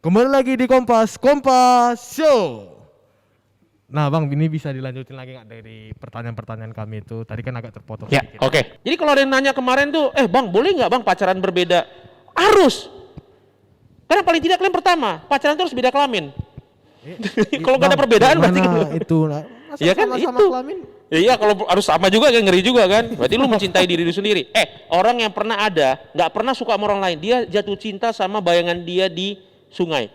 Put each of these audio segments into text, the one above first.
Kembali lagi di Kompas Show. Nah bang, ini bisa dilanjutin lagi nggak dari pertanyaan-pertanyaan kami itu? Tadi kan agak terpotong Ya, sedikit. oke. Jadi kalau ada yang nanya kemarin tuh, bang boleh nggak bang pacaran berbeda? Harus. Karena paling tidak kalian pertama, pacaran itu harus beda kelamin. Kalau nggak ada perbedaan berarti kan itu ya kan sama-sama itu. kelamin. Iya kalau harus sama juga kan ngeri juga kan. Berarti lu mencintai diri lu sendiri. Orang yang pernah ada, nggak pernah suka sama orang lain, dia jatuh cinta sama bayangan dia di sungai.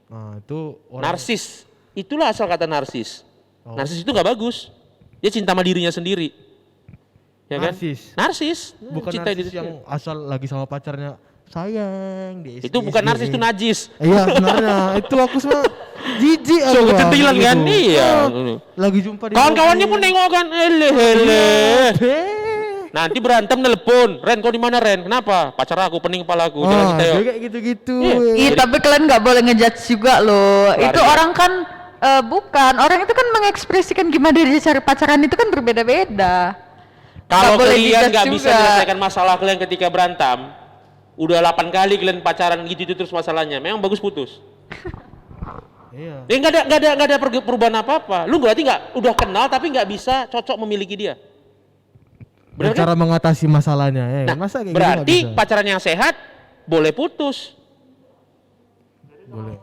Nah, itu orang... Narsis. Itulah asal kata narsis. Oh. Narsis itu nggak bagus. Dia cinta sama dirinya sendiri. Ya narsis. Kan? Narsis. Bukan cinta narsis yang asal lagi sama pacarnya sayang di itu bukan narsis, itu najis. Iya sebenarnya itu aku semua jijik aku. So kecantilan kan iya. Lagi jumpa di kawan-kawannya pun nengok kan, hele. Nanti berantem nelpon, Ren kau di mana Ren? Kenapa? Pacar aku pening kepala aku. Dia kayak gitu-gitu. Iya tapi kalian nggak boleh ngejudge juga loh. Itu orang kan bukan orang itu kan mengekspresikan gimana dia cari pacaran itu kan berbeda-beda. Kalau kalian nggak bisa juga menyelesaikan masalah kalian ketika berantem, udah 8 kali kalian pacaran gitu terus masalahnya, memang bagus putus. Iya. Dia nggak ada perubahan apa-apa. Lu berarti nggak udah kenal tapi nggak bisa cocok memiliki dia. Benar cara kan? Mengatasi masalahnya ya. Nah, masa kayak berarti gitu pacaran yang sehat boleh putus. Boleh.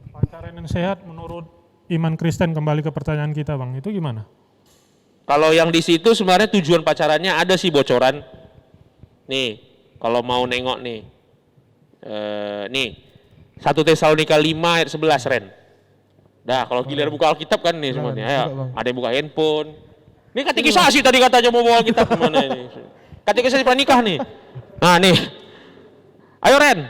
Pacaran yang sehat menurut iman Kristen, kembali ke pertanyaan kita bang, itu gimana? Kalau yang di situ sebenarnya tujuan pacarannya ada sih bocoran. Nih, kalau mau nengok nih, nih 1 Tesalonika 5 ayat 11 Ren. Dah, kalau giliran buka Alkitab kan nih semuanya. Ayo, ada yang buka handphone. Ini katekisasi tadi katanya mau bawa Alkitab kemana ini? Katekisasi pranikah nih. Nah nih, ayo Ren.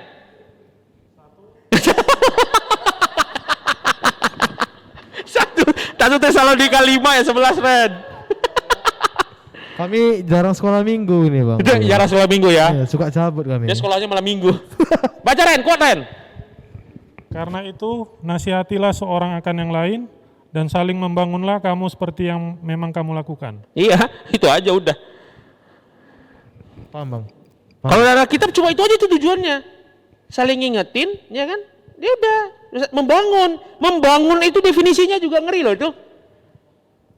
1 Tesalonika 5 ayat 11 Ren. Kami jarang sekolah minggu ini bang. Jarang sekolah minggu ya? Iya, suka cabut kami. Dia sekolahnya malam minggu. Baca Ren, kuat Ren. Karena itu nasihatilah seorang akan yang lain dan saling membangunlah kamu seperti yang memang kamu lakukan. Iya, itu aja udah. Paham bang. Kalau dalam kitab cuma itu aja itu tujuannya. Saling ngingetin, ya kan? Dia udah membangun. Membangun itu definisinya juga ngeri loh itu.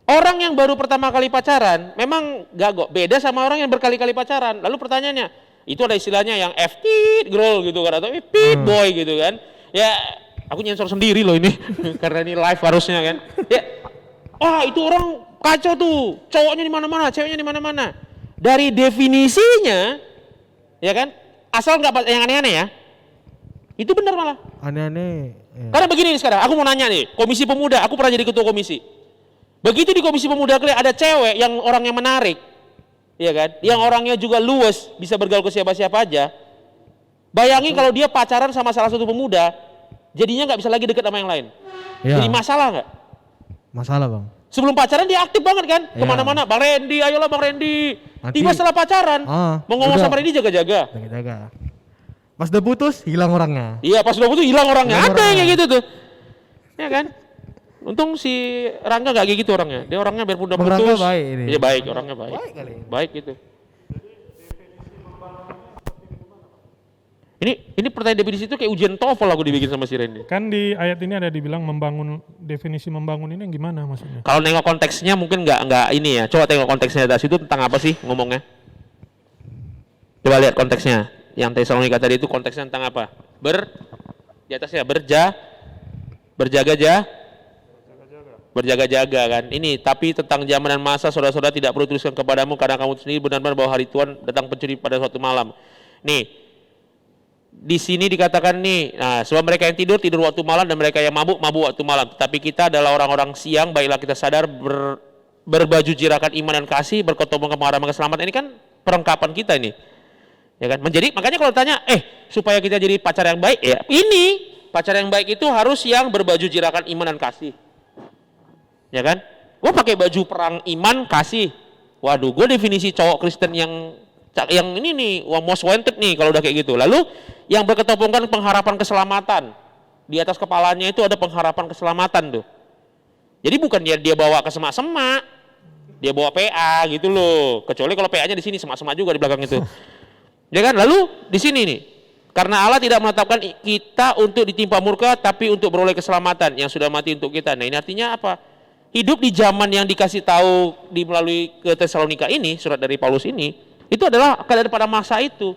Orang yang baru pertama kali pacaran memang gak beda sama orang yang berkali-kali pacaran. Lalu pertanyaannya, itu ada istilahnya yang F-tit girl gitu kan, atau F-tit boy gitu kan. Ya, aku nyensor sendiri loh ini karena ini live harusnya kan. Ya, itu orang kacau tuh, cowoknya di mana-mana, ceweknya di mana-mana. Dari definisinya, ya kan, asal nggak yang aneh-aneh ya, itu benar malah. Aneh-aneh. Ya. Karena begini nih sekarang, aku mau nanya nih, Komisi Pemuda, aku pernah jadi ketua komisi. Begitu di Komisi Pemuda ada cewek yang orangnya menarik, ya kan, yang orangnya juga luwes, bisa bergaul ke siapa-siapa aja. Bayangin kalau dia pacaran sama salah satu pemuda, jadinya nggak bisa lagi deket sama yang lain. Ya. Jadi masalah nggak? Masalah bang. Sebelum pacaran dia aktif banget kan, kemana-mana. Bang Randy, ayolah Bang Randy. Tiba setelah pacaran, mau ngomong sama Randy jaga-jaga. Jaga-jaga. Pas udah putus, hilang orangnya. Iya, pas udah putus hilang orangnya. Ada yang kayak gitu tuh, ya kan? Untung si Rangga nggak kayak gitu orangnya. Dia orangnya biar udah putus. Rangga baik ini. Iya baik, orangnya baik. Baik gitu. Ini pertanyaan definisi itu kayak ujian TOEFL aku dibikin sama si Randy. Kan di ayat ini ada dibilang membangun, definisi membangun ini yang gimana maksudnya? Kalau nengok konteksnya mungkin nggak ini ya. Coba tengok konteksnya dari situ tentang apa sih ngomongnya. Coba lihat konteksnya. Yang Tesalonika tadi itu konteksnya tentang apa? Di atasnya berjaga-jaga kan. Ini tapi tentang zaman dan masa saudara-saudara tidak perlu tuliskan kepadamu karena kamu sendiri benar-benar bahwa hari Tuhan datang pencuri pada suatu malam. Nih. Di sini dikatakan nih, sebab mereka yang tidur waktu malam dan mereka yang mabuk waktu malam. Tetapi kita adalah orang-orang siang, baiklah kita sadar berbaju jirakan iman dan kasih, berkotong pengharapan keselamatan. Ini kan perlengkapan kita ini. Ya kan? Makanya kalau tanya, supaya kita jadi pacar yang baik, ya ini pacar yang baik itu harus yang berbaju jirakan iman dan kasih. Ya kan? Gue pakai baju perang iman kasih. Waduh, gue definisi cowok Kristen yang ini nih, most wanted nih kalau udah kayak gitu. Lalu yang berketopongkan pengharapan keselamatan. Di atas kepalanya itu ada pengharapan keselamatan tuh. Jadi bukan dia bawa ke semak-semak, dia bawa PA gitu loh. Kecuali kalau PA-nya di sini semak-semak juga di belakang itu. Ya kan? Lalu di sini nih, Karena Allah tidak menetapkan kita untuk ditimpa murka, tapi untuk beroleh keselamatan yang sudah mati untuk kita. Nah, ini artinya apa? Hidup di zaman yang dikasih tahu melalui ke Tesalonika ini, surat dari Paulus ini, itu adalah keadaan pada masa itu.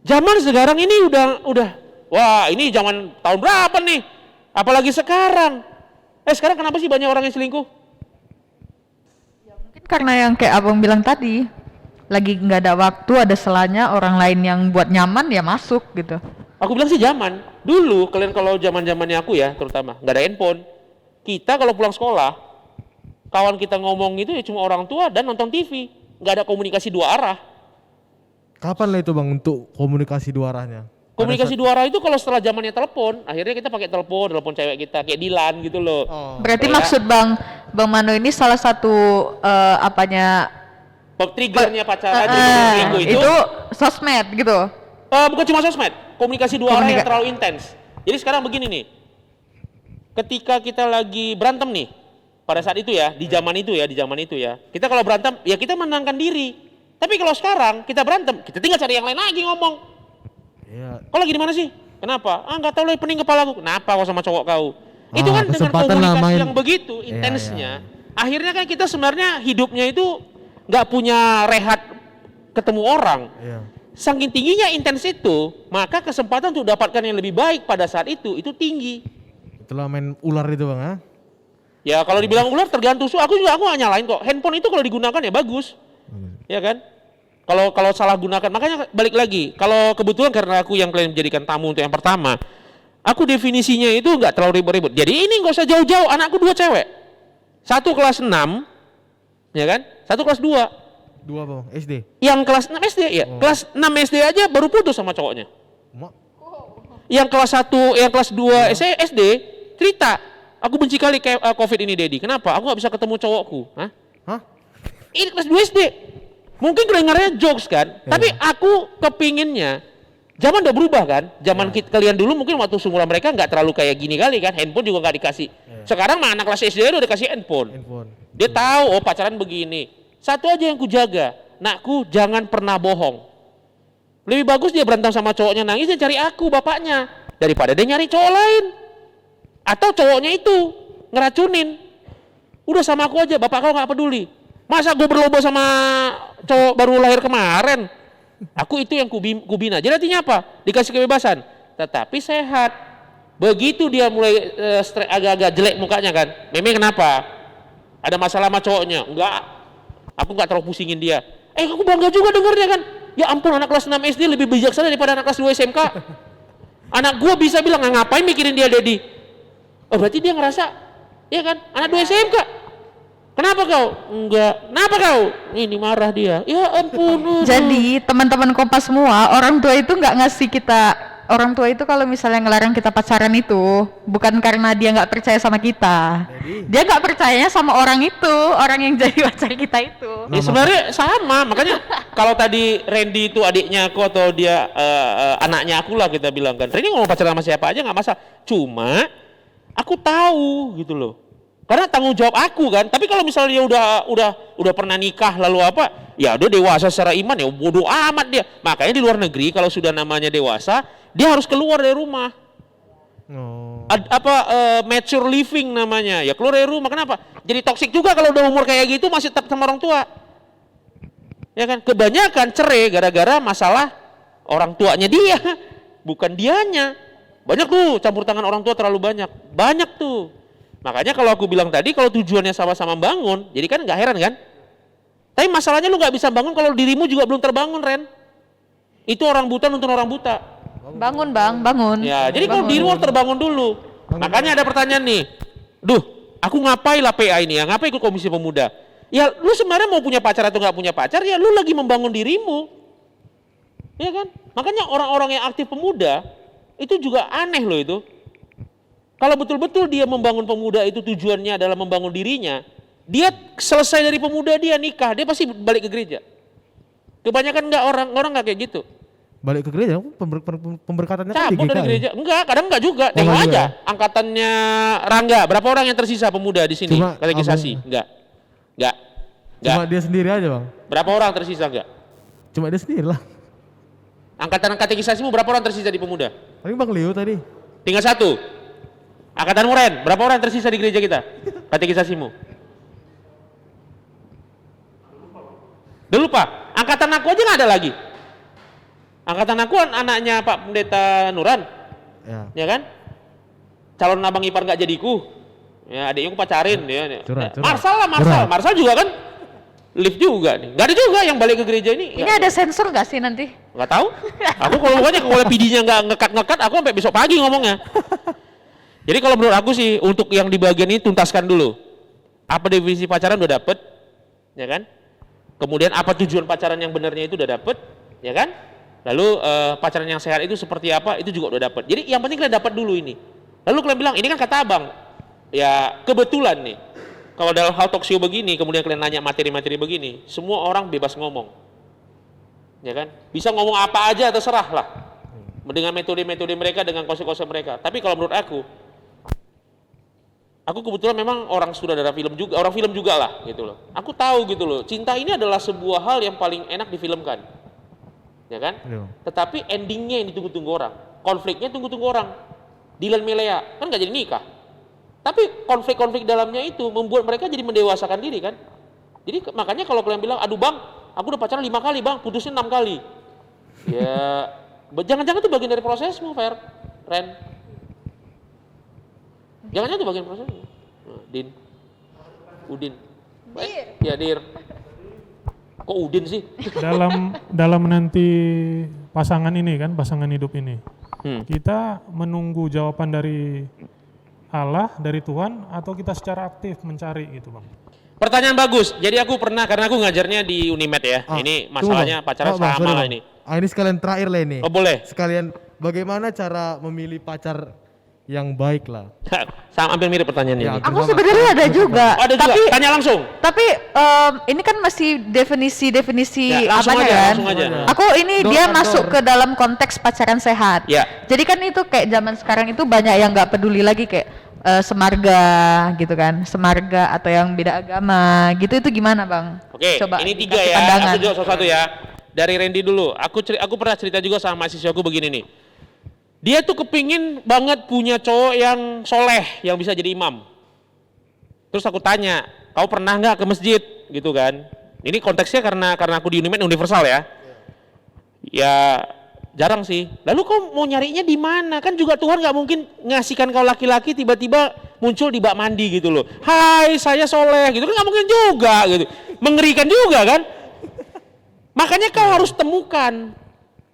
Zaman sekarang ini udah, wah ini zaman tahun berapa nih? Apalagi sekarang. Sekarang kenapa sih banyak orang yang selingkuh? Mungkin karena yang kayak abang bilang tadi, lagi nggak ada waktu, ada selanya orang lain yang buat nyaman ya masuk gitu. Aku bilang sih zaman. Dulu kalian kalau zaman-zamannya aku ya, terutama nggak ada handphone. Kita kalau pulang sekolah, kawan kita ngomong itu ya cuma orang tua dan nonton TV. Nggak ada komunikasi dua arah. Kapan lah itu bang untuk komunikasi dua arahnya? Komunikasi dua arah itu kalau setelah zamannya telepon, akhirnya kita pakai telepon cewek kita kayak Dilan gitu loh. Berarti Kayak maksud Bang Mano ini salah satu apanya triggernya pacaran selingkuh itu sosmed gitu. Bukan cuma sosmed, komunikasi dua arah yang terlalu intens. Jadi sekarang begini nih, ketika kita lagi berantem nih, pada saat itu ya, di zaman itu ya, kita kalau berantem ya kita menenangkan diri. Tapi kalau sekarang kita berantem, kita tinggal cari yang lain lagi ngomong. Iya. Kau lagi di mana sih? Kenapa? Nggak tahu lagi pening kepala aku. Kenapa kau sama cowok kau? Itu kan dengan komunikasi yang begitu intensnya. Akhirnya kan kita sebenarnya hidupnya itu nggak punya rehat ketemu orang. Iya. Saking tingginya intens itu, maka kesempatan untuk dapatkan yang lebih baik pada saat itu tinggi. Itulah main ular itu bang, ha? Ya kalau dibilang ular tergantung. Aku nggak nyalain kok. Handphone itu kalau digunakan ya bagus, ya kan? Kalau salah gunakan, makanya balik lagi. Kalau kebetulan karena aku yang kalian menjadikan tamu untuk yang pertama, aku definisinya itu nggak terlalu ribet-ribet. Jadi ini nggak usah jauh-jauh. Anakku 2 cewek, 1 kelas 6, ya kan? 1 kelas 2. 2 bang, SD. Yang kelas 6 SD ya, kelas 6 SD aja baru putus sama cowoknya. Yang kelas 1, yang kelas 2 SD cerita, aku benci kali COVID ini Dedi. Kenapa? Aku nggak bisa ketemu cowokku. Hah? Ini kelas 2 SD. Mungkin kedengarannya jokes kan, tapi aku kepinginnya zaman udah berubah kan. Zaman kalian dulu mungkin waktu seumuran mereka nggak terlalu kayak gini kali kan, handphone juga nggak dikasih. Sekarang mah anak kelas SD udah dikasih handphone. Dia tahu oh pacaran begini. Satu aja yang ku jaga, nakku jangan pernah bohong. Lebih bagus dia berantem sama cowoknya nangis dia cari aku bapaknya daripada dia nyari cowok lain. Atau cowoknya itu ngeracunin. Udah sama aku aja, bapak kau nggak peduli. Masa gue berlomba sama cowok baru lahir kemarin? Aku itu yang kubina. Jadi artinya apa? Dikasih kebebasan, tetapi sehat. Begitu dia mulai agak-agak jelek mukanya kan. Memang kenapa? Ada masalah sama cowoknya? Enggak. Aku nggak terlalu pusingin dia. Aku bangga juga dengernya kan. Ya ampun, anak kelas 6 SD lebih bijaksana daripada anak kelas 2 SMK. Anak gue bisa bilang, ngapain mikirin dia Dedi? Oh berarti dia ngerasa, ya kan? Anak 2 SMK. Kenapa kau? Enggak. Kenapa kau? Ini marah dia. Ya ampun. Jadi teman-teman Kompas semua, orang tua itu nggak ngasih kita, orang tua itu kalau misalnya ngelarang kita pacaran itu bukan karena dia nggak percaya sama kita. Dia nggak percayanya sama orang itu, orang yang jadi pacar kita itu. Ya sebenarnya sama. Makanya kalau tadi Randy itu adiknya aku atau dia anaknya aku lah kita bilang kan. Randy ngomong pacaran sama siapa aja nggak masalah. Cuma aku tahu gitu loh. Karena tanggung jawab aku kan. Tapi kalau misalnya dia udah pernah nikah lalu apa, ya udah dewasa secara iman ya bodoh amat dia. Makanya di luar negeri kalau sudah namanya dewasa, dia harus keluar dari rumah. Mature living namanya. Ya keluar dari rumah. Kenapa? Jadi toksik juga kalau udah umur kayak gitu masih tetap sama orang tua. Ya kan? Kebanyakan cerai gara-gara masalah orang tuanya dia, bukan dianya. Banyak tuh campur tangan orang tua terlalu banyak. Banyak tuh. Makanya kalau aku bilang tadi kalau tujuannya sama-sama bangun, jadi kan nggak heran kan? Tapi masalahnya lu nggak bisa bangun kalau dirimu juga belum terbangun, Ren. Itu orang buta nuntun orang buta. Bangun bang, bangun. Ya, jadi kalau dirimu harus terbangun dulu. Makanya ada pertanyaan nih. Aku ngapain lah PA ini ya? Ngapain ikut komisi pemuda? Ya lu sebenarnya mau punya pacar atau nggak punya pacar, ya lu lagi membangun dirimu. Ya kan? Makanya orang-orang yang aktif pemuda, itu juga aneh loh itu. Kalau betul-betul dia membangun pemuda itu tujuannya adalah membangun dirinya, dia selesai dari pemuda dia nikah, dia pasti balik ke gereja. Kebanyakan orang nggak kayak gitu. Balik ke gereja, pemberkatannya kan di cabut dari gereja. Enggak, kadang enggak juga. Tengok aja angkatannya Rangga, berapa orang yang tersisa pemuda di sini? Katekisasi? Enggak. Cuma dia sendiri aja, Bang. Berapa orang tersisa enggak? Cuma dia sendiri lah. Angkatan katekisasimu berapa orang tersisa di pemuda? Paling Bang Leo tadi. Tinggal 1. Angkatan Muren, berapa orang tersisa di gereja kita? Katekisasimu? Udah lupa? Angkatan aku aja nggak ada lagi. Angkatan aku anaknya Pak Pendeta Nuran, ya kan? Calon abang ipar nggak jadiku, ya adiknya aku pacarin, ya. Curhat. Marsal juga kan, lift juga nih. Nggak ada juga yang balik ke gereja ini. Ini ada sensor nggak sih nanti? Nggak tahu. Aku kalau pokoknya kalau PD-nya nggak ngekat, aku sampai besok pagi ngomongnya. Jadi kalau menurut aku sih untuk yang di bagian ini tuntaskan dulu. Apa definisi pacaran udah dapet, ya kan? Kemudian apa tujuan pacaran yang benarnya itu udah dapet, ya kan? Lalu pacaran yang sehat itu seperti apa, itu juga udah dapet. Jadi yang penting kalian dapat dulu ini. Lalu kalian bilang, ini kan kata abang, ya kebetulan nih. Kalau dalam hal talk show begini, kemudian kalian nanya materi-materi begini, semua orang bebas ngomong, ya kan? Bisa ngomong apa aja terserah lah, dengan metode-metode mereka, dengan konsep-konsep mereka. Tapi kalau menurut aku kebetulan memang orang sutradara film juga, orang film juga lah, gitu loh. Aku tahu gitu loh, cinta ini adalah sebuah hal yang paling enak difilmkan, ya kan? Tetapi endingnya yang ditunggu-tunggu orang, konfliknya tunggu-tunggu orang. Dilan Milea kan nggak jadi nikah. Tapi konflik-konflik dalamnya itu membuat mereka jadi mendewasakan diri kan. Jadi makanya kalau kalian bilang, aduh bang, aku udah pacaran 5 kali bang, putusnya 6 kali. Ya, jangan-jangan itu bagian dari prosesmu, Ren. Jangan-jangan itu bagian prosesmu. Din. Udin. Ya, Dir. Kok Udin sih? Dalam nanti pasangan ini kan, pasangan hidup ini. Kita menunggu jawaban dari Allah, dari Tuhan, atau kita secara aktif mencari gitu bang? Pertanyaan bagus. Jadi aku pernah, karena aku ngajarnya di Unimed ya. Ini masalahnya pacaran sama lah ini. Ini sekalian terakhir lah ini. Oh boleh. Sekalian bagaimana cara memilih pacar yang baik lah. Sama hampir mirip pertanyaannya. Ya, ini. Aku sebenarnya ada juga. Ada juga. Tapi Tanya langsung. Tapi ini kan masih definisi Ya, langsung apanya aja, kan? langsung aja. Aku ini Door dia to masuk door. ke dalam konteks pacaran sehat. Ya. Jadi kan itu kayak zaman sekarang itu banyak yang nggak peduli lagi kayak semarga gitu kan, semarga atau yang beda agama gitu, itu gimana bang? Oke, Coba ini 3 dikasih ya. pandangan. Aku jawab satu-satu ya. Dari Randy dulu. Aku pernah cerita juga sama mahasiswaku begini nih. Dia tuh kepingin banget punya cowok yang soleh, yang bisa jadi imam. Terus aku tanya, kau pernah nggak ke masjid gitu kan? Ini konteksnya karena aku di Unimed universal ya. Ya jarang sih. Lalu kau mau nyarinya di mana? Kan juga Tuhan nggak mungkin ngasihkan kau laki-laki tiba-tiba muncul di bak mandi gitu loh. Hai, saya soleh gitu kan, nggak mungkin juga gitu. Mengerikan juga kan? Makanya kau harus temukan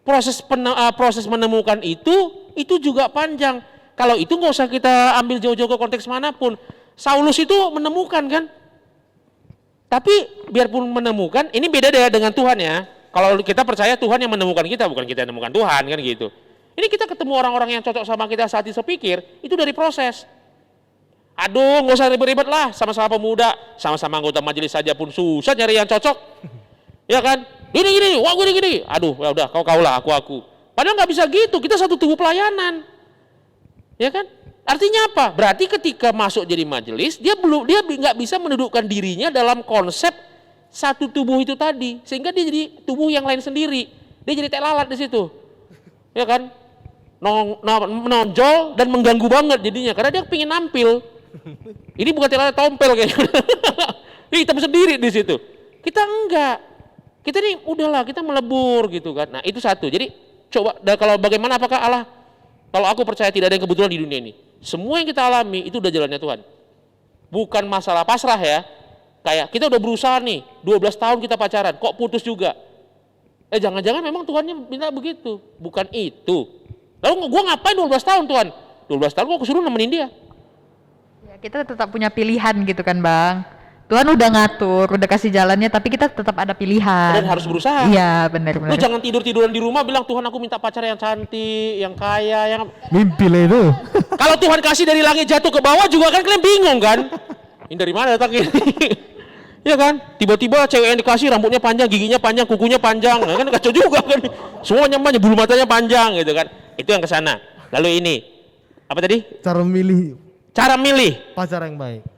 proses menemukan itu juga panjang. Kalau itu nggak usah kita ambil jauh-jauh ke konteks manapun. Saulus itu menemukan kan. Tapi biarpun menemukan, ini beda dengan Tuhan ya. Kalau kita percaya Tuhan yang menemukan kita, bukan kita yang menemukan Tuhan kan gitu. Ini kita ketemu orang-orang yang cocok sama kita saat sepikir, itu dari proses. Aduh, nggak usah ribet-ribet lah, sama-sama pemuda, sama-sama anggota majelis saja pun susah nyari yang cocok. Ya kan? Gini, wah gini. Aduh, ya udah kau lah, aku. Padahal nggak bisa gitu, kita satu tubuh pelayanan. Ya kan? Artinya apa? Berarti ketika masuk jadi majelis, dia nggak bisa mendudukkan dirinya dalam konsep satu tubuh itu tadi, sehingga dia jadi tubuh yang lain sendiri. Dia jadi teh lalat di situ. Ya kan? Menonjol dan mengganggu banget jadinya, karena dia pengen nampil. Ini bukan teh lalat, tompel kayaknya. Hitam sendiri di situ. Kita enggak. Kita nih udahlah, kita melebur gitu kan. Nah itu satu. Jadi coba, kalau bagaimana apakah Allah, kalau aku percaya tidak ada yang kebetulan di dunia ini. Semua yang kita alami itu udah jalannya Tuhan. Bukan masalah pasrah ya. Kayak kita udah berusaha nih, 12 tahun kita pacaran, kok putus juga. Jangan-jangan memang Tuhannya minta begitu. Bukan itu. Lalu gue ngapain 12 tahun Tuhan? 12 tahun gue kesuruh nemenin dia. Ya, kita tetap punya pilihan gitu kan bang. Tuhan udah ngatur, udah kasih jalannya, tapi kita tetap ada pilihan. Dan harus berusaha. Iya benar. Lu jangan tidur-tiduran di rumah bilang Tuhan aku minta pacar yang cantik, yang kaya, yang Mimpi lah itu. kalau Tuhan kasih dari langit jatuh ke bawah juga kan kalian bingung kan? Ini dari mana datang ini? Ya kan? Tiba-tiba cewek yang dikasih rambutnya panjang, giginya panjang, kukunya panjang, nah, kan kacau juga kan? Semuanya panjang, bulu matanya panjang gitu kan? Itu yang kesana. Lalu ini apa tadi? Cara milih pacar yang baik.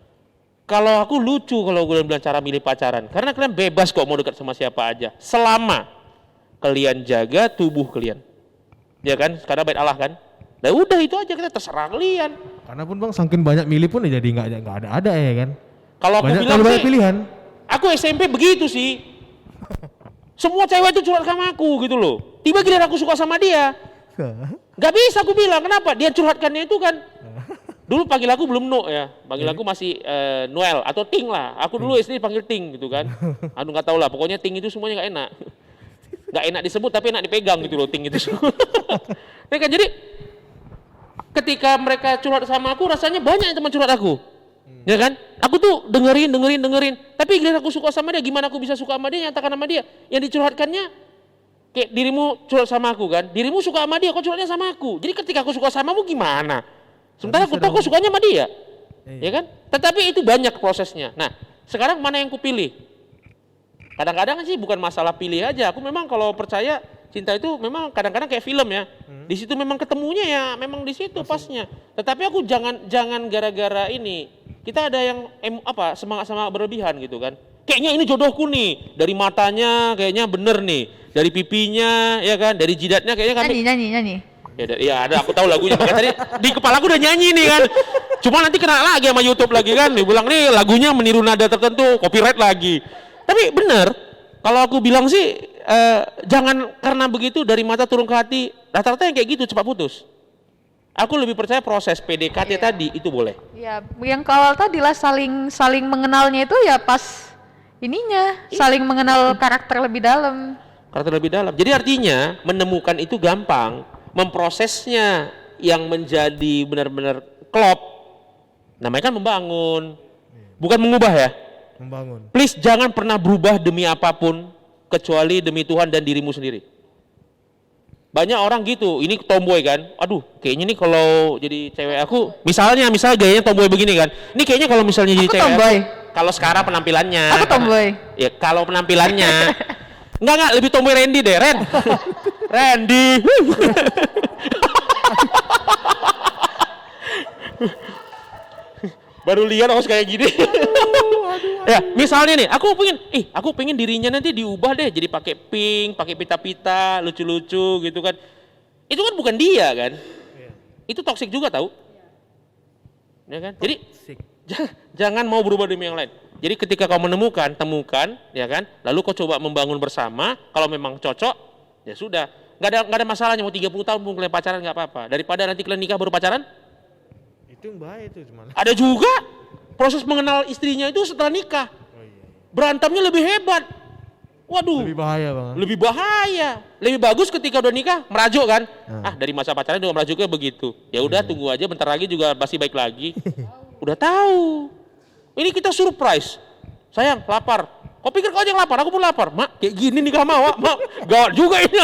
Kalau aku lucu kalau gue bilang cara milih pacaran, karena kalian bebas kok mau dekat sama siapa aja, selama kalian jaga tubuh kalian. Ya kan? Karena bait Allah kan. Nah udah itu aja, kita terserah kalian. Karena pun bang, saking banyak milih pun ya jadi nggak ada ya kan. Kalau aku Banyak, bilang banyak sih, pilihan. aku SMP begitu sih. Semua cewek itu curhat sama aku gitu loh. Tiba giliran aku suka sama dia. Gak bisa aku bilang, kenapa? Dia curhatkannya itu kan. Dulu panggil aku belum No ya. Panggil aku masih Noel atau Ting lah. Aku dulu SD panggil Ting gitu kan. Aduh gak tau lah, pokoknya Ting itu semuanya gak enak. Gak enak disebut tapi enak dipegang gitu loh Ting itu. Nah, kan, jadi ketika mereka curhat sama aku, rasanya banyak teman curhat aku. Ya kan? Aku tuh dengerin. Tapi giliran aku suka sama dia, gimana aku bisa suka sama dia, nyatakan sama dia. Yang dicurhatkannya, kayak dirimu curhat sama aku kan, dirimu suka sama dia, kok curhatnya sama aku. Jadi ketika aku suka samamu gimana? Sementara aku tahu kok sukanya sama dia. Ya kan? Tetapi itu banyak prosesnya. Nah, sekarang mana yang kupilih? Kadang-kadang sih bukan masalah pilih aja. Aku memang kalau percaya cinta itu memang kadang-kadang kayak film ya. Di situ memang ketemunya ya memang di situ pasnya. Tetapi aku jangan gara-gara ini. Kita ada yang semangat berlebihan gitu kan. Kayaknya ini jodohku nih. Dari matanya kayaknya bener nih. Dari pipinya ya kan, dari jidatnya kayaknya kami Nyanyi. Ya ada, aku tahu lagunya. Makanya tadi di kepala aku udah nyanyi nih kan. Cuma nanti kena lagi sama YouTube lagi kan. Dibilang nih lagunya meniru nada tertentu, copyright lagi. Tapi bener, kalau aku bilang sih jangan karena begitu dari mata turun ke hati. Rata-rata yang kayak gitu cepat putus. Aku lebih percaya proses PDKT tadi itu boleh. Ya, yang awal tadi lah saling mengenalnya itu ya pas ininya, saling mengenal karakter lebih dalam. Karakter lebih dalam. Jadi artinya menemukan itu gampang, memprosesnya yang menjadi benar-benar klop. Namanya kan membangun, bukan mengubah ya. Membangun. Please jangan pernah berubah demi apapun kecuali demi Tuhan dan dirimu sendiri. Banyak orang gitu, ini tomboy kan. Aduh, kayaknya nih kalau jadi cewek aku, misalnya gayanya tomboy begini kan. Ini kayaknya kalau misalnya jadi cewek tomboy. Kalau sekarang penampilannya. Aku tomboy. Ya kalau penampilannya. Enggak, lebih tomboy Randy deh, Randy. Baru lihat harus kayak gini. Ya, misalnya nih, aku pengen dirinya nanti diubah deh jadi pakai pink, pakai pita-pita, lucu-lucu gitu kan. Itu kan bukan dia kan. Itu toksik juga tahu. Ya kan? Jadi jangan mau berubah demi yang lain. Jadi ketika kau temukan, ya kan? Lalu kau coba membangun bersama, kalau memang cocok, ya sudah. Enggak ada masalahnya mau 30 tahun pun kalian pacaran enggak apa-apa. Daripada nanti kalian nikah baru pacaran. Itu yang bahaya itu cuman. Ada juga proses mengenal istrinya itu setelah nikah. Berantemnya lebih hebat. Waduh. Lebih bahaya bang. Lebih bahaya. Lebih bagus ketika udah nikah merajuk kan. Dari masa pacaran juga merajuknya begitu. Ya udah tunggu aja bentar lagi juga pasti baik lagi. Udah tahu. Ini kita surprise. Sayang, lapar. Kau pikir kau aja yang lapar, aku pun lapar. Mak, kayak gini nikah mak. Gawat juga ini.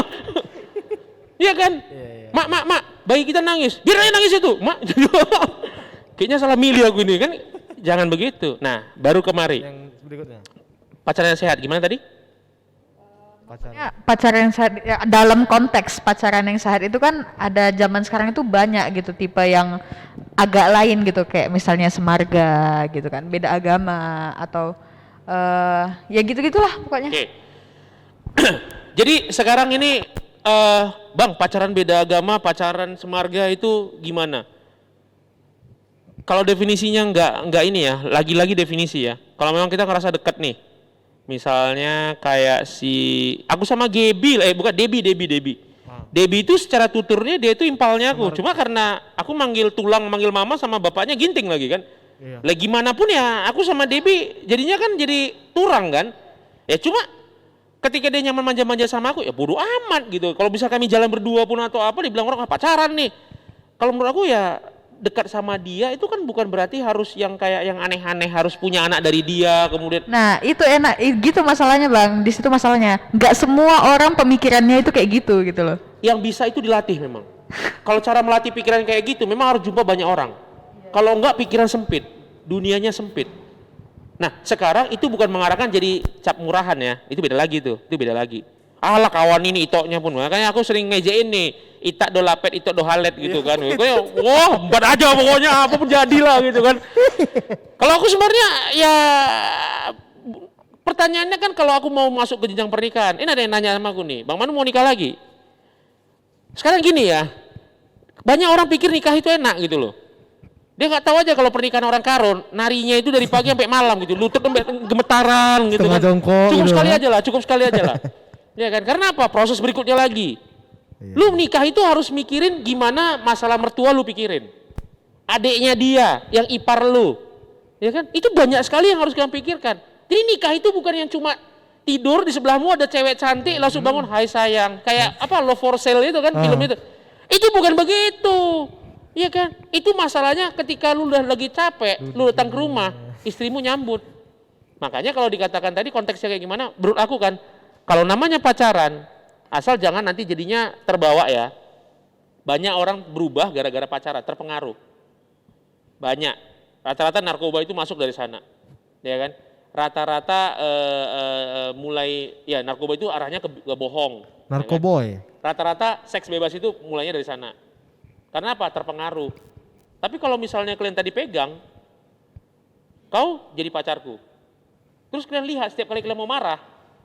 Iya kan? Mak, bayi kita nangis. Biar aja nangis itu, mak. Kayaknya salah milih aku ini kan. Jangan begitu. Nah, baru kemari. Yang berikutnya. Pacaran yang sehat gimana tadi? Pacaran yang sehat ya, dalam konteks pacaran yang sehat itu kan ada zaman sekarang itu banyak gitu tipe yang agak lain gitu kayak misalnya semarga gitu kan, beda agama atau ya gitu-gitulah pokoknya. Oke. Jadi sekarang ini Bang, pacaran beda agama, pacaran semarga itu gimana? Kalau definisinya enggak ini ya, lagi-lagi definisi ya. Kalau memang kita ngerasa dekat nih, misalnya kayak aku sama Debbie. Debbie itu secara tuturnya dia itu impalnya aku. Cuma karena aku manggil mama sama bapaknya ginting lagi kan. Iya. Lah gimana pun ya, aku sama Debbie jadinya kan jadi turang kan. Ya cuma ketika dia nyaman manja-manja sama aku, ya bodo amat gitu. Kalau bisa kami jalan berdua pun atau apa, dibilang orang pacaran nih. Kalau menurut aku ya dekat sama dia itu kan bukan berarti harus yang kayak yang aneh-aneh harus punya anak dari dia kemudian. Nah itu enak, gitu masalahnya bang, di situ masalahnya. Nggak semua orang pemikirannya itu kayak gitu loh. Yang bisa itu dilatih memang. Kalau cara melatih pikiran kayak gitu memang harus jumpa banyak orang. Kalau enggak pikiran sempit, dunianya sempit. Nah sekarang itu bukan mengarahkan jadi cap murahan ya, itu beda lagi tuh, itu beda lagi. Alah kawan ini itoknya pun, makanya aku sering ngejein nih, itak do lapet, itok do halet gitu kan. Kayak wah, empat aja pokoknya apapun jadilah gitu kan. Kalau aku sebenarnya ya Pertanyaannya kan kalau aku mau masuk ke jenjang pernikahan, ini ada yang nanya sama aku nih, Bang Manu mau nikah lagi? Sekarang gini ya, banyak orang pikir nikah itu enak gitu loh. Dia nggak tahu aja kalau pernikahan orang karo, narinya itu dari pagi sampai malam gitu, lutut sampai gemetaran gitu Setengah kan. jongkok Cukup gitu sekali kan. aja lah, cukup sekali aja lah. Ya kan, karena apa? Proses berikutnya lagi. Lu nikah itu harus mikirin gimana masalah mertua lu pikirin. Adiknya dia, yang ipar lu. Ya kan? Itu banyak sekali yang harus kamu pikirkan. Jadi nikah itu bukan yang cuma tidur di sebelahmu ada cewek cantik langsung bangun, hai sayang. Kayak apa, Love for Sale itu kan film itu. Itu bukan begitu. Iya kan? Itu masalahnya ketika lu udah lagi capek, lu datang ke rumah, istrimu nyambut. Makanya kalau dikatakan tadi konteksnya kayak gimana, menurut aku kan, kalau namanya pacaran, asal jangan nanti jadinya terbawa ya. Banyak orang berubah gara-gara pacaran, terpengaruh. Banyak. Rata-rata narkoba itu masuk dari sana. Ya kan? Rata-rata mulai, ya narkoba itu arahnya ke bohong. Narkoboy. Ya kan? Rata-rata seks bebas itu mulainya dari sana. Karena apa? Terpengaruh. Tapi kalau misalnya kalian tadi pegang, kau jadi pacarku. Terus kalian lihat setiap kali kalian mau marah,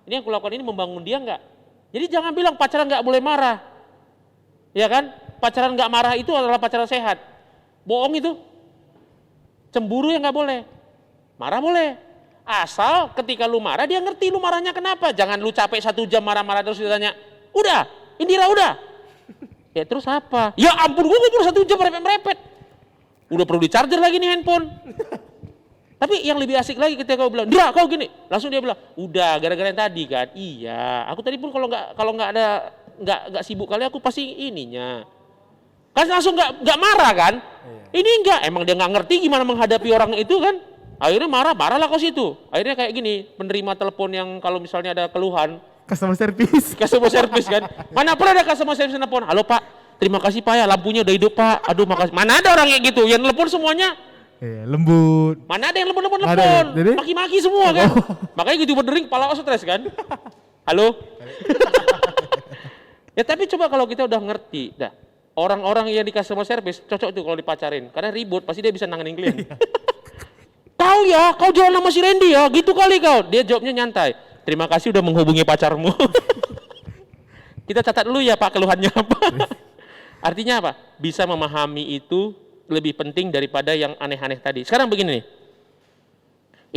ini yang aku lakukan ini membangun dia enggak? Jadi jangan bilang pacaran enggak boleh marah. Ya kan? Pacaran enggak marah itu adalah pacaran sehat. Bohong itu. Cemburu yang enggak boleh. Marah boleh. Asal ketika lu marah dia ngerti lu marahnya kenapa. Jangan lu capek 1 jam marah-marah terus ditanya, udah, Indira udah. Ya terus apa? Ya ampun gua baru 1 jam merepet-merepet. Udah perlu di charger lagi nih handphone. Tapi yang lebih asik lagi ketika kau bilang, Dira kau gini. Langsung dia bilang, udah gara-gara yang tadi kan. Iya, aku tadi pun kalau nggak sibuk kali aku pasti ininya. Kan langsung nggak marah kan? Ini enggak, emang dia nggak ngerti gimana menghadapi orang itu kan? Akhirnya marah lah kau situ. Akhirnya kayak gini, penerima telepon yang kalau misalnya ada keluhan, Customer service. customer service kan. Mana pernah ada customer service telepon, halo Pak, terima kasih Pak ya lampunya udah hidup Pak. Aduh makasih. Mana ada orang kayak gitu, yang telepon semuanya. Iya, lembut. Mana ada yang telepon, Ada, jadi? maki-maki semua kan. Makanya gitu berdering, kepala stres kan. Halo. Ya tapi coba kalau kita udah ngerti, dah. Orang-orang yang di customer service cocok tuh kalau dipacarin, karena ribut pasti dia bisa nanganin klien. Kau jalan sama si Randy ya, gitu kali kau. Dia jawabnya nyantai. Terima kasih udah menghubungi pacarmu. Kita catat dulu ya Pak keluhannya apa. Artinya apa? Bisa memahami itu lebih penting daripada yang aneh-aneh tadi. Sekarang begini nih.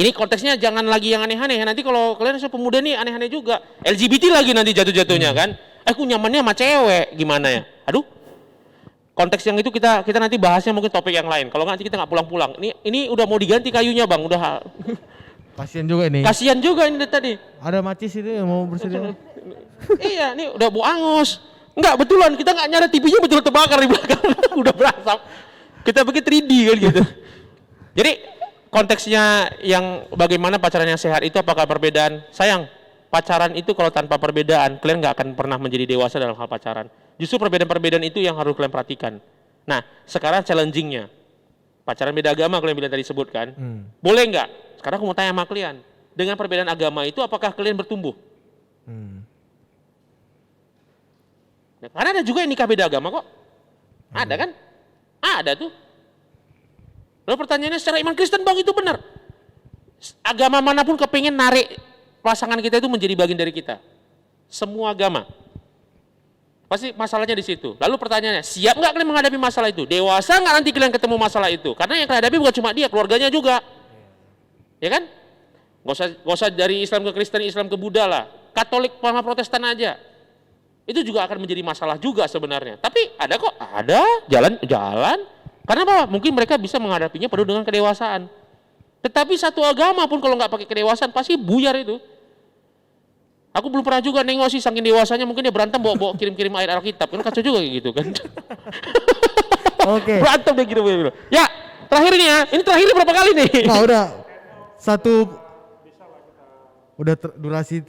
Ini konteksnya jangan lagi yang aneh-aneh. Nanti kalau kalian pemuda nih aneh-aneh juga. LGBT lagi nanti jatuh-jatuhnya kan. Aku nyamannya sama cewek gimana ya? Aduh. Konteks yang itu kita nanti bahasnya mungkin topik yang lain. Kalau nanti kita nggak pulang-pulang. Ini udah mau diganti kayunya Bang. Udah. Kasian juga ini. Kasihan juga ini tadi. Ada macis itu yang mau bersedia. Iya, ini udah bau angus. Enggak, betulan kita nggak nyadar TV-nya betul terbakar di belakang. Udah berasap. Kita pakai 3D kan gitu. Jadi konteksnya yang bagaimana pacaran yang sehat itu apakah perbedaan? Sayang, pacaran itu kalau tanpa perbedaan kalian nggak akan pernah menjadi dewasa dalam hal pacaran. Justru perbedaan-perbedaan itu yang harus kalian perhatikan. Nah, sekarang challengingnya. Pacaran beda agama kalian bilang tadi sebutkan. Boleh nggak? Sekarang aku mau tanya sama kalian. Dengan perbedaan agama itu apakah kalian bertumbuh? Nah, karena ada juga yang nikah beda agama kok. Ada kan? Ada tuh. Lalu pertanyaannya secara iman Kristen Bang itu benar. Agama manapun kepingin narik pasangan kita itu menjadi bagian dari kita. Semua agama. Pasti masalahnya di situ. Lalu pertanyaannya, siap nggak kalian menghadapi masalah itu? Dewasa nggak nanti kalian ketemu masalah itu? Karena yang kalian hadapi bukan cuma dia, keluarganya juga. Ya kan? Gak usah dari Islam ke Kristen, Islam ke Buddha lah. Katolik sama Protestan aja. Itu juga akan menjadi masalah juga sebenarnya. Tapi ada kok, ada jalan. Karena apa? Mungkin mereka bisa menghadapinya penuh dengan kedewasaan. Tetapi satu agama pun kalau nggak pakai kedewasaan pasti buyar itu. Aku belum pernah juga nengok sih saking dewasanya mungkin dia berantem bawa kirim-kirim ayat Alkitab. Kan kacau juga kayak gitu kan. Oke. Berantem dia gitu. Ya, terakhir ini ya. Ini terakhir berapa kali nih? Nah, udah durasi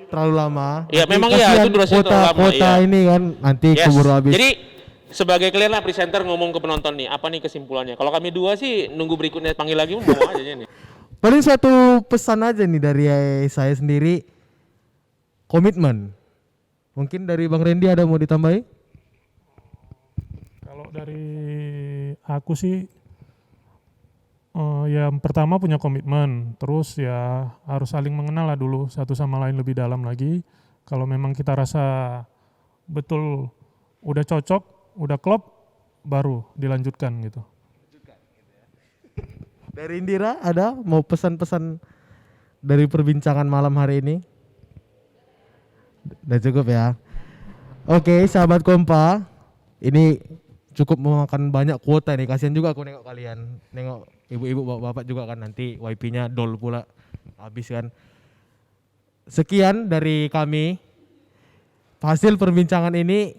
terlalu lama. Ya Nanti memang iya kasihan itu durasinya terlalu lama. Kuota Ya. ini kan nanti keburu habis. Jadi sebagai kalian lah presenter ngomong ke penonton nih, apa nih kesimpulannya? Kalau kami dua sih nunggu berikutnya panggil lagi mau aja nih. Paling satu pesan aja nih dari saya sendiri, komitmen. Mungkin dari Bang Randy ada mau ditambahi? Kalau dari aku sih yang pertama punya komitmen, terus ya harus saling mengenal lah dulu satu sama lain lebih dalam lagi. Kalau memang kita rasa betul udah cocok, udah klop, baru dilanjutkan gitu. Dari Indira ada mau pesan-pesan dari perbincangan malam hari ini? Udah cukup ya. Oke, sahabat Kompa, ini cukup memakan banyak kuota nih. Kasihan juga aku nengok kalian, nengok ibu-ibu bapak-bapak juga kan, nanti WiFi-nya dol pula habis kan. Sekian dari kami. Hasil perbincangan ini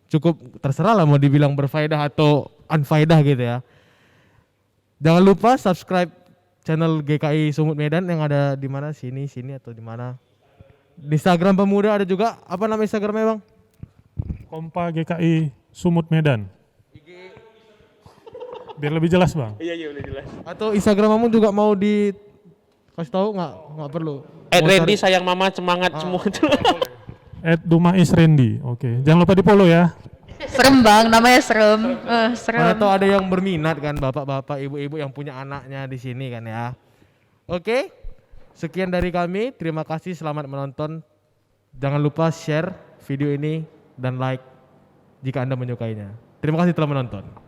cukup, terserah lah mau dibilang berfaedah atau unfaedah gitu ya. Jangan lupa subscribe channel GKI Sumut Medan yang ada di mana, sini atau di mana. Di Instagram Pemuda ada juga. Apa nama Instagramnya Bang? Kompa GKI Sumut Medan. Biar lebih jelas Bang. Iya udah jelas. Atau Instagrammu juga mau di kasih tahu nggak perlu. Randy sayang mama semangat semua itu. @dumais_randy. Oke, jangan lupa di follow ya. Serem Bang, namanya serem. Serem. Mana tahu ada yang berminat kan, bapak-bapak, ibu-ibu yang punya anaknya di sini kan ya. Oke, sekian dari kami. Terima kasih, selamat menonton. Jangan lupa share video ini dan like jika Anda menyukainya. Terima kasih telah menonton.